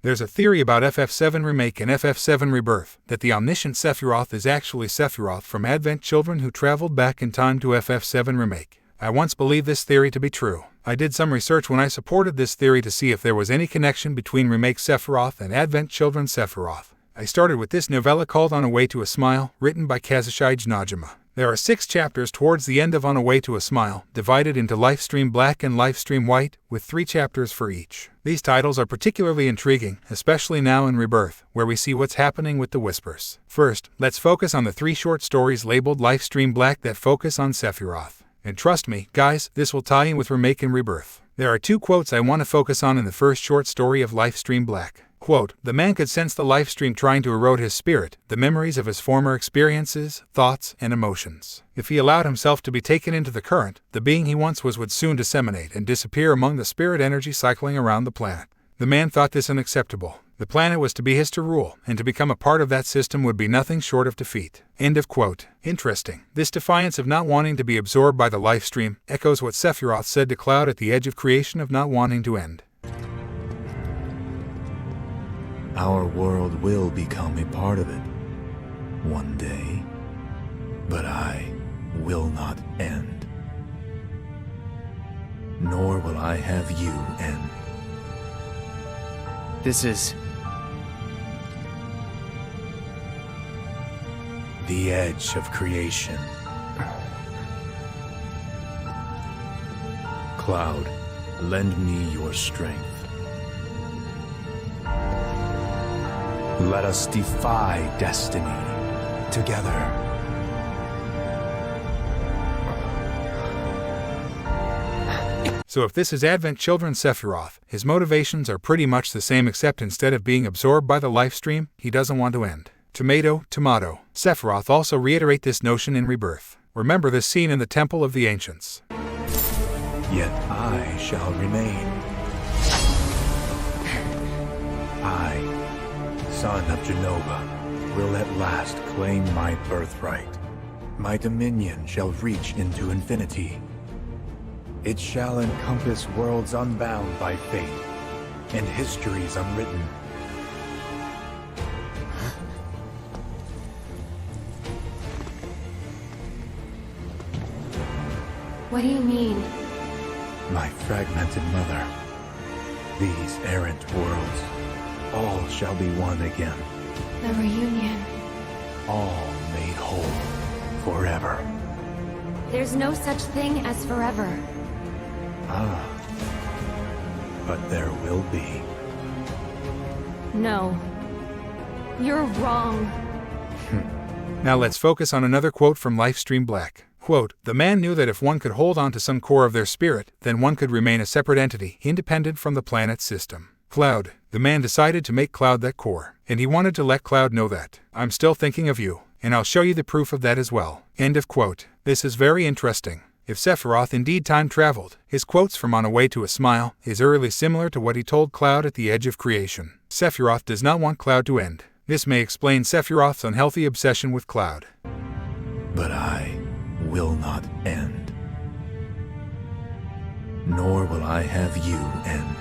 There's a theory about FF7 Remake and FF7 Rebirth that the omniscient Sephiroth is actually Sephiroth from Advent Children who traveled back in time to FF7 Remake. I once believed this theory to be true. I did some research when I supported this theory to see if there was any connection between Remake Sephiroth and Advent Children Sephiroth. I started with this novella called On a Way to a Smile, written by Kazushige Najima. There are 6 chapters towards the end of On a Way to a Smile, divided into Lifestream Black and Lifestream White, with 3 chapters for each. These titles are particularly intriguing, especially now in Rebirth, where we see what's happening with the Whispers. First, let's focus on the 3 short stories labeled Lifestream Black that focus on Sephiroth. And trust me, guys, this will tie in with Remake and Rebirth. There are 2 quotes I want to focus on in the first short story of Lifestream Black. Quote, "The man could sense the life stream trying to erode his spirit, the memories of his former experiences, thoughts, and emotions. If he allowed himself to be taken into the current, the being he once was would soon disseminate and disappear among the spirit energy cycling around the planet. The man thought this unacceptable. The planet was to be his to rule, and to become a part of that system would be nothing short of defeat." End of quote. Interesting. This defiance of not wanting to be absorbed by the life stream echoes what Sephiroth said to Cloud at the edge of creation of not wanting to end. Our world will become a part of it one day, but I will not end. Nor will I have you end. This is... the edge of creation. Cloud, lend me your strength. Let us defy destiny together. So if this is Advent Children Sephiroth, his motivations are pretty much the same, except instead of being absorbed by the life stream, he doesn't want to end. Tomato, tomato. Sephiroth also reiterate this notion in Rebirth. Remember this scene in the Temple of the Ancients. Yet I shall remain. I, son of Genova, will at last claim my birthright. My dominion shall reach into infinity. It shall encompass worlds unbound by fate, and histories unwritten. What do you mean? My fragmented mother, these errant worlds, all shall be one again. The reunion. All made whole forever. There's no such thing as forever. Ah, but there will be. No. You're wrong. Now let's focus on another quote from Lifestream Black. Quote, "The man knew that if one could hold on to some core of their spirit, then one could remain a separate entity, independent from the planet's system. Cloud, the man decided to make Cloud that core, and he wanted to let Cloud know that, I'm still thinking of you, and I'll show you the proof of that as well." End of quote. This is very interesting. If Sephiroth indeed time-traveled, his quotes from On a Way to a Smile is eerily similar to what he told Cloud at the edge of creation. Sephiroth does not want Cloud to end. This may explain Sephiroth's unhealthy obsession with Cloud. But I will not end. Nor will I have you end.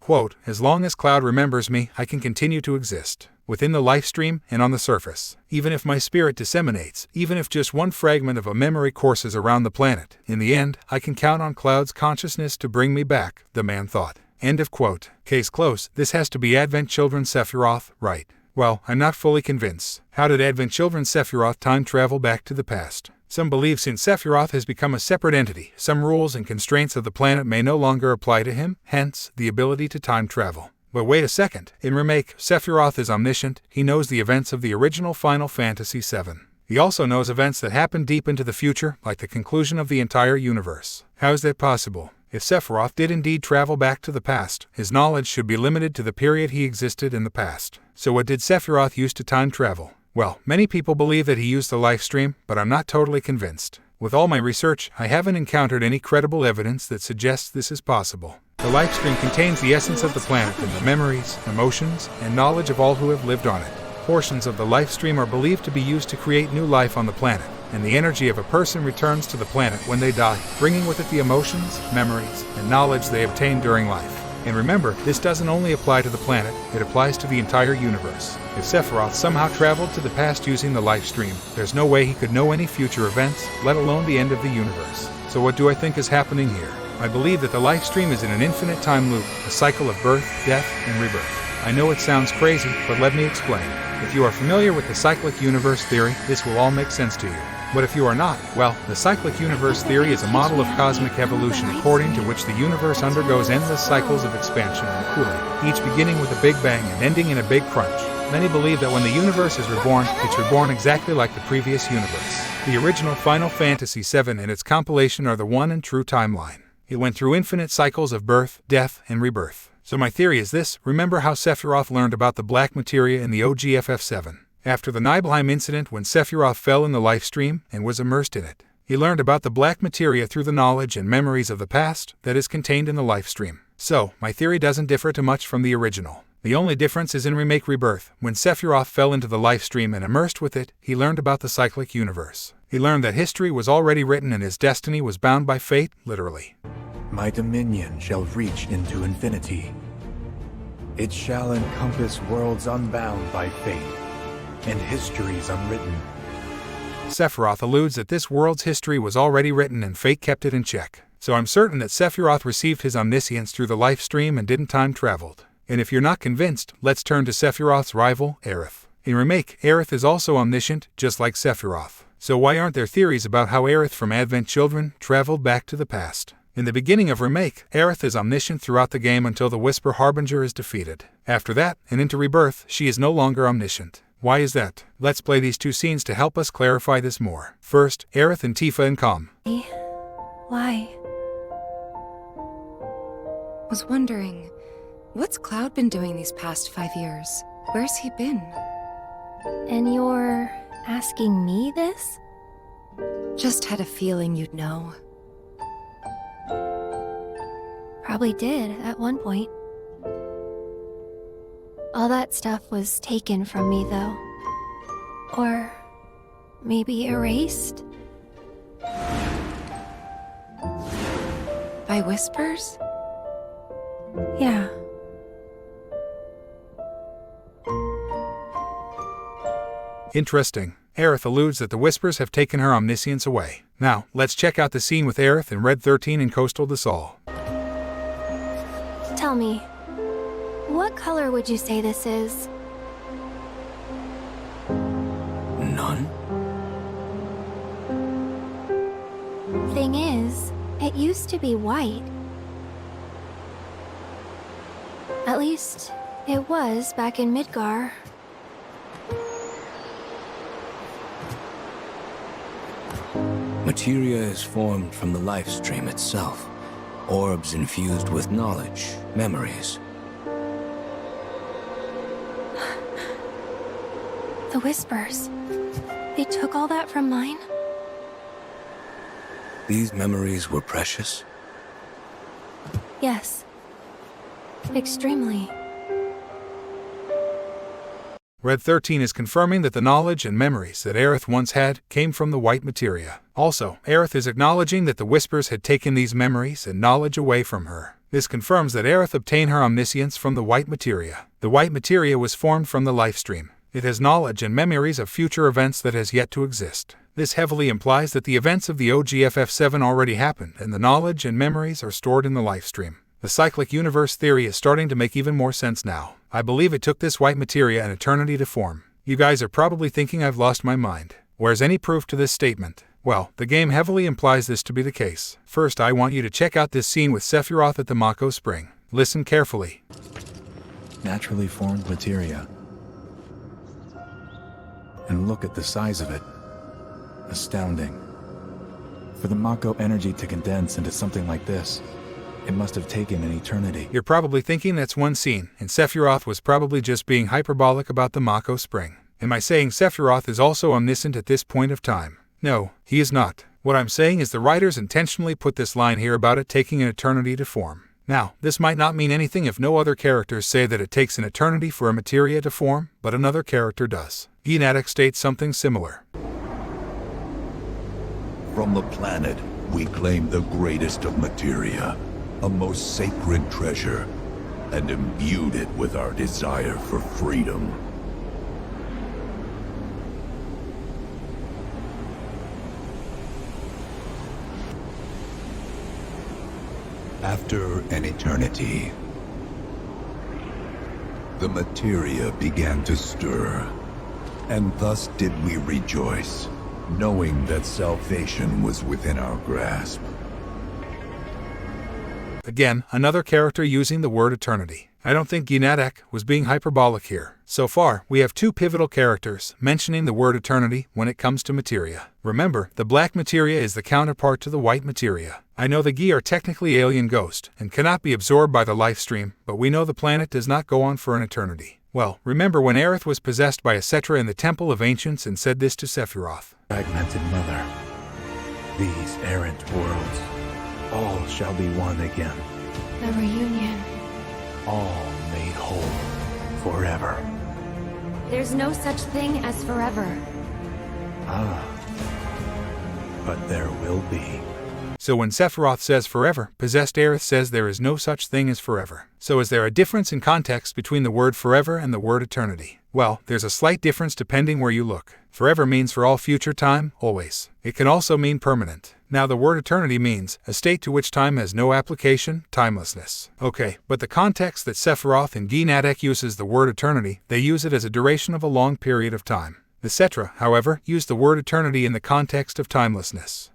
Quote, "As long as Cloud remembers me, I can continue to exist. Within the life stream and on the surface. Even if my spirit disseminates, even if just one fragment of a memory courses around the planet, in the end, I can count on Cloud's consciousness to bring me back," the man thought. End of quote. Case closed. This has to be Advent Children Sephiroth, right? Well, I'm not fully convinced. How did Advent Children Sephiroth time travel back to the past? Some believe since Sephiroth has become a separate entity, some rules and constraints of the planet may no longer apply to him, hence, the ability to time travel. But wait a second, in Remake, Sephiroth is omniscient, he knows the events of the original Final Fantasy VII. He also knows events that happen deep into the future, like the conclusion of the entire universe. How is that possible? If Sephiroth did indeed travel back to the past, his knowledge should be limited to the period he existed in the past. So what did Sephiroth use to time travel? Well, many people believe that he used the life stream, but I'm not totally convinced. With all my research, I haven't encountered any credible evidence that suggests this is possible. The life stream contains the essence of the planet and the memories, emotions, and knowledge of all who have lived on it. Portions of the life stream are believed to be used to create new life on the planet, and the energy of a person returns to the planet when they die, bringing with it the emotions, memories, and knowledge they obtained during life. And remember, this doesn't only apply to the planet, it applies to the entire universe. If Sephiroth somehow traveled to the past using the life stream, there's no way he could know any future events, let alone the end of the universe. So what do I think is happening here? I believe that the life stream is in an infinite time loop, a cycle of birth, death, and rebirth. I know it sounds crazy, but let me explain. If you are familiar with the cyclic universe theory, this will all make sense to you. But if you are not, well, the cyclic universe theory is a model of cosmic evolution according to which the universe undergoes endless cycles of expansion and cooling, each beginning with a big bang and ending in a big crunch. Many believe that when the universe is reborn, it's reborn exactly like the previous universe. The original Final Fantasy VII and its compilation are the one and true timeline. It went through infinite cycles of birth, death, and rebirth. So my theory is this: remember how Sephiroth learned about the black materia in the OG FF7? After the Nibelheim incident when Sephiroth fell in the life stream and was immersed in it, he learned about the black materia through the knowledge and memories of the past that is contained in the life stream. So, my theory doesn't differ too much from the original. The only difference is in Remake Rebirth. When Sephiroth fell into the life stream and immersed with it, he learned about the cyclic universe. He learned that history was already written and his destiny was bound by fate, literally. My dominion shall reach into infinity. It shall encompass worlds unbound by fate, and histories unwritten. Sephiroth alludes that this world's history was already written and fate kept it in check. So I'm certain that Sephiroth received his omniscience through the life stream and didn't time traveled. And if you're not convinced, let's turn to Sephiroth's rival, Aerith. In Remake, Aerith is also omniscient, just like Sephiroth. So why aren't there theories about how Aerith from Advent Children traveled back to the past? In the beginning of Remake, Aerith is omniscient throughout the game until the Whisper Harbinger is defeated. After that, and into Rebirth, she is no longer omniscient. Why is that? Let's play these two scenes to help us clarify this more. First, Aerith and Tifa in calm. Why? Was wondering, what's Cloud been doing these past 5 years? Where's he been? And you're asking me this? Just had a feeling you'd know. Probably did at one point. All that stuff was taken from me, though. Or maybe erased? By whispers? Yeah. Interesting. Aerith alludes that the Whispers have taken her omniscience away. Now, let's check out the scene with Aerith in Red 13 and Coastal Desol. Tell me, what color would you say this is? None? Thing is, it used to be white. At least, it was back in Midgar. Materia is formed from the life stream itself. Orbs infused with knowledge, memories. The Whispers. They took all that from mine? These memories were precious. Yes. Extremely. Red 13 is confirming that the knowledge and memories that Aerith once had came from the white materia. Also, Aerith is acknowledging that the Whispers had taken these memories and knowledge away from her. This confirms that Aerith obtained her omniscience from the white materia. The white materia was formed from the life stream. It has knowledge and memories of future events that has yet to exist. This heavily implies that the events of the OG FF7 already happened, and the knowledge and memories are stored in the life stream. The cyclic universe theory is starting to make even more sense now. I believe it took this white materia an eternity to form. You guys are probably thinking I've lost my mind. Where's any proof to this statement? Well, the game heavily implies this to be the case. First, I want you to check out this scene with Sephiroth at the Mako Spring. Listen carefully. Naturally formed materia. And look at the size of it. Astounding. For the Mako energy to condense into something like this, it must have taken an eternity. You're probably thinking that's one scene, and Sephiroth was probably just being hyperbolic about the Mako Spring. Am I saying Sephiroth is also omniscient at this point of time? No, he is not. What I'm saying is the writers intentionally put this line here about it taking an eternity to form. Now, this might not mean anything if no other characters say that it takes an eternity for a materia to form, but another character does. Genetic states something similar. From the planet, we claim the greatest of materia, a most sacred treasure. and imbued it with our desire for freedom. After an eternity, the Materia began to stir, and thus did we rejoice, knowing that salvation was within our grasp. Again, another character using the word eternity. I don't think Gnadak was being hyperbolic here. So far, we have two pivotal characters mentioning the word eternity when it comes to materia. Remember, the black materia is the counterpart to the white materia. I know the Gi are technically alien ghosts and cannot be absorbed by the life stream, but we know the planet does not go on for an eternity. Well, remember when Aerith was possessed by a Cetra in the Temple of Ancients and said this to Sephiroth. Fragmented mother, these errant worlds, all shall be one again. The reunion. All made whole, forever. There's no such thing as forever. Ah, but there will be. So when Sephiroth says forever, possessed Aerith says there is no such thing as forever. So is there a difference in context between the word forever and the word eternity? Well, there's a slight difference depending where you look. Forever means for all future time, always. It can also mean permanent. Now the word eternity means a state to which time has no application, timelessness. Okay, but the context that Sephiroth and Gnadak uses the word eternity, they use it as a duration of a long period of time. The Cetra, however, use the word eternity in the context of timelessness.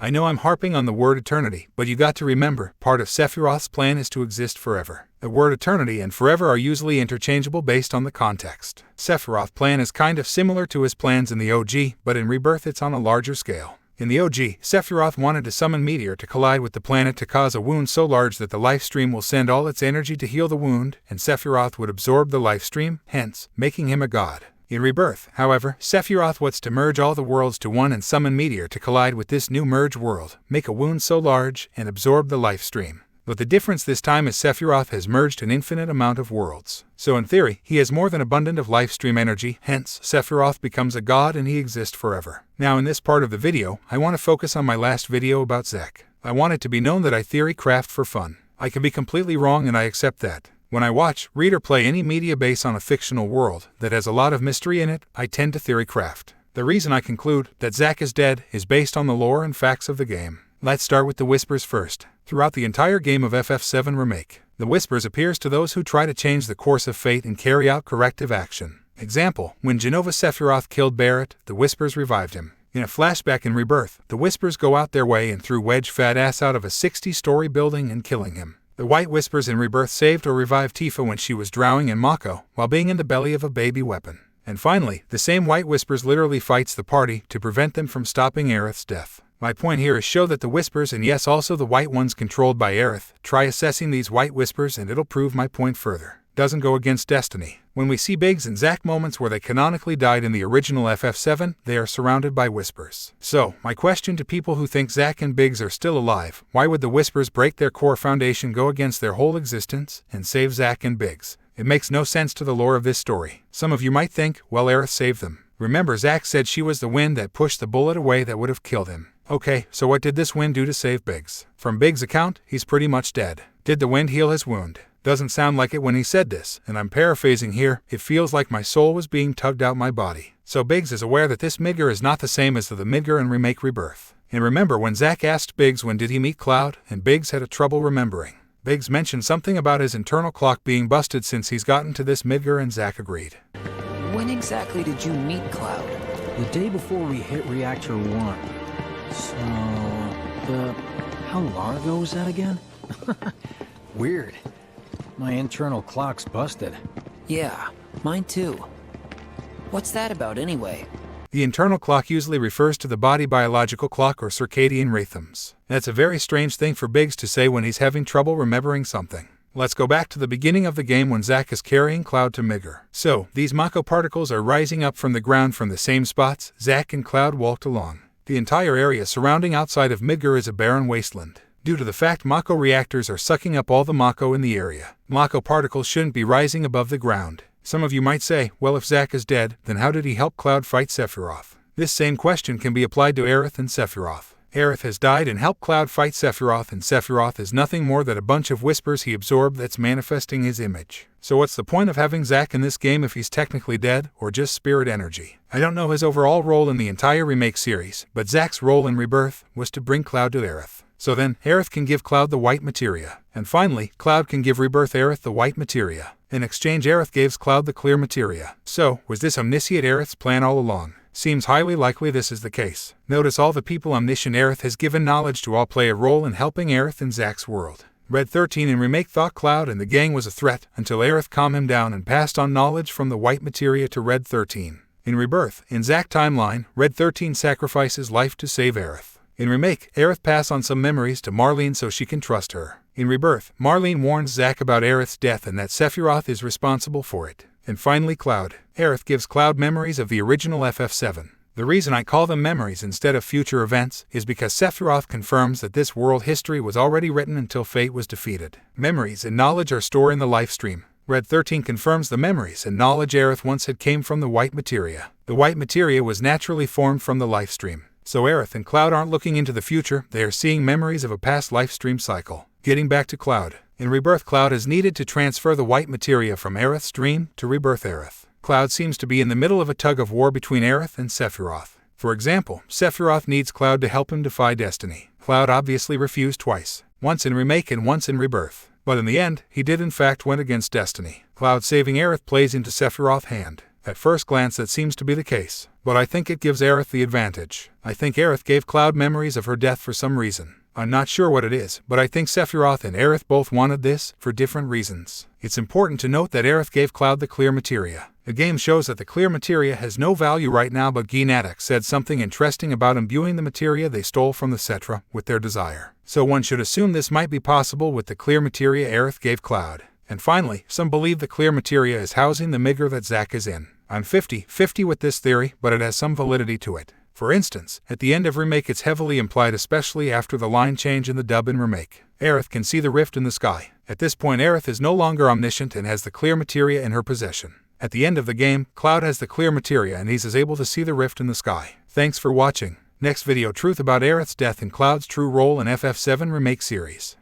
I know I'm harping on the word eternity, but you got to remember, part of Sephiroth's plan is to exist forever. The word eternity and forever are usually interchangeable based on the context. Sephiroth's plan is kind of similar to his plans in the OG, but in Rebirth it's on a larger scale. In the OG, Sephiroth wanted to summon Meteor to collide with the planet to cause a wound so large that the life stream will send all its energy to heal the wound, and Sephiroth would absorb the life stream, hence, making him a god. In Rebirth, however, Sephiroth wants to merge all the worlds to one and summon Meteor to collide with this new merged world, make a wound so large, and absorb the life stream. But the difference this time is Sephiroth has merged an infinite amount of worlds. So in theory, he has more than abundant of life stream energy, hence, Sephiroth becomes a god and he exists forever. Now in this part of the video, I want to focus on my last video about Zack. I want it to be known that I theory craft for fun. I can be completely wrong and I accept that. When I watch, read or play any media based on a fictional world that has a lot of mystery in it, I tend to theory craft. The reason I conclude that Zack is dead is based on the lore and facts of the game. Let's start with the Whispers first. Throughout the entire game of FF7 Remake, the Whispers appears to those who try to change the course of fate and carry out corrective action. Example, when Jenova Sephiroth killed Barrett, the Whispers revived him. In a flashback in Rebirth, the Whispers go out their way and threw Wedge fat ass out of a 60-story building and killing him. The White Whispers in Rebirth saved or revived Tifa when she was drowning in Mako, while being in the belly of a baby weapon. And finally, the same White Whispers literally fights the party to prevent them from stopping Aerith's death. My point here is show that the Whispers, and yes also the White ones controlled by Aerith, try assessing these White Whispers and it'll prove my point further. Doesn't go against destiny. When we see Biggs and Zack moments where they canonically died in the original FF7, they are surrounded by Whispers. So, my question to people who think Zack and Biggs are still alive, why would the Whispers break their core foundation, go against their whole existence, and save Zack and Biggs? It makes no sense to the lore of this story. Some of you might think, well, Aerith saved them. Remember, Zack said she was the wind that pushed the bullet away that would have killed him. Okay, so what did this wind do to save Biggs? From Biggs' account, he's pretty much dead. Did the wind heal his wound? Doesn't sound like it when he said this, and I'm paraphrasing here, it feels like my soul was being tugged out my body. So Biggs is aware that this Midgar is not the same as the Midgar in Remake Rebirth. And remember when Zack asked Biggs when did he meet Cloud, and Biggs had a trouble remembering. Biggs mentioned something about his internal clock being busted since he's gotten to this Midgar, and Zack agreed. When exactly did you meet Cloud? The day before we hit Reactor 1. So, how long ago was that again? Weird. My internal clock's busted. Yeah, mine too. What's that about anyway? The internal clock usually refers to the body biological clock or circadian rhythms. That's a very strange thing for Biggs to say when he's having trouble remembering something. Let's go back to the beginning of the game when Zack is carrying Cloud to Midgar. So, these Mako particles are rising up from the ground from the same spots Zack and Cloud walked along. The entire area surrounding outside of Midgar is a barren wasteland. Due to the fact Mako reactors are sucking up all the Mako in the area, Mako particles shouldn't be rising above the ground. Some of you might say, well, if Zack is dead, then how did he help Cloud fight Sephiroth? This same question can be applied to Aerith and Sephiroth. Aerith has died and helped Cloud fight Sephiroth, and Sephiroth is nothing more than a bunch of whispers he absorbed that's manifesting his image. So what's the point of having Zack in this game if he's technically dead, or just spirit energy? I don't know his overall role in the entire remake series, but Zack's role in Rebirth was to bring Cloud to Aerith. So then, Aerith can give Cloud the white materia. And finally, Cloud can give Rebirth Aerith the white materia. In exchange, Aerith gives Cloud the clear materia. So, was this omniscient Aerith's plan all along? Seems highly likely this is the case. Notice all the people omniscient Aerith has given knowledge to all play a role in helping Aerith in Zack's world. Red 13 in Remake thought Cloud and the gang was a threat until Aerith calmed him down and passed on knowledge from the white materia to Red 13. In Rebirth, in Zack timeline, Red 13 sacrifices life to save Aerith. In Remake, Aerith passes on some memories to Marlene so she can trust her. In Rebirth, Marlene warns Zack about Aerith's death and that Sephiroth is responsible for it. And finally Cloud. Aerith gives Cloud memories of the original FF7. The reason I call them memories instead of future events is because Sephiroth confirms that this world history was already written until fate was defeated. Memories and knowledge are stored in the life stream. Red 13 confirms the memories and knowledge Aerith once had came from the white materia. The white materia was naturally formed from the life stream. So Aerith and Cloud aren't looking into the future, they are seeing memories of a past life stream cycle. Getting back to Cloud. In Rebirth, Cloud is needed to transfer the white materia from Aerith's dream to Rebirth Aerith. Cloud seems to be in the middle of a tug-of-war between Aerith and Sephiroth. For example, Sephiroth needs Cloud to help him defy destiny. Cloud obviously refused twice, once in Remake and once in Rebirth. But in the end, he did in fact went against destiny. Cloud saving Aerith plays into Sephiroth's hand. At first glance that seems to be the case, but I think it gives Aerith the advantage. I think Aerith gave Cloud memories of her death for some reason. I'm not sure what it is, but I think Sephiroth and Aerith both wanted this, for different reasons. It's important to note that Aerith gave Cloud the clear materia. The game shows that the clear materia has no value right now, but Ginatic said something interesting about imbuing the materia they stole from the Cetra with their desire. So one should assume this might be possible with the clear materia Aerith gave Cloud. And finally, some believe the clear materia is housing the Migger that Zack is in. I'm 50-50 with this theory, but it has some validity to it. For instance, at the end of Remake it's heavily implied, especially after the line change in the dub in Remake. Aerith can see the rift in the sky. At this point Aerith is no longer omniscient and has the clear materia in her possession. At the end of the game, Cloud has the clear materia and he's able to see the rift in the sky. Thanks for watching. Next video, truth about Aerith's death and Cloud's true role in FF7 Remake series.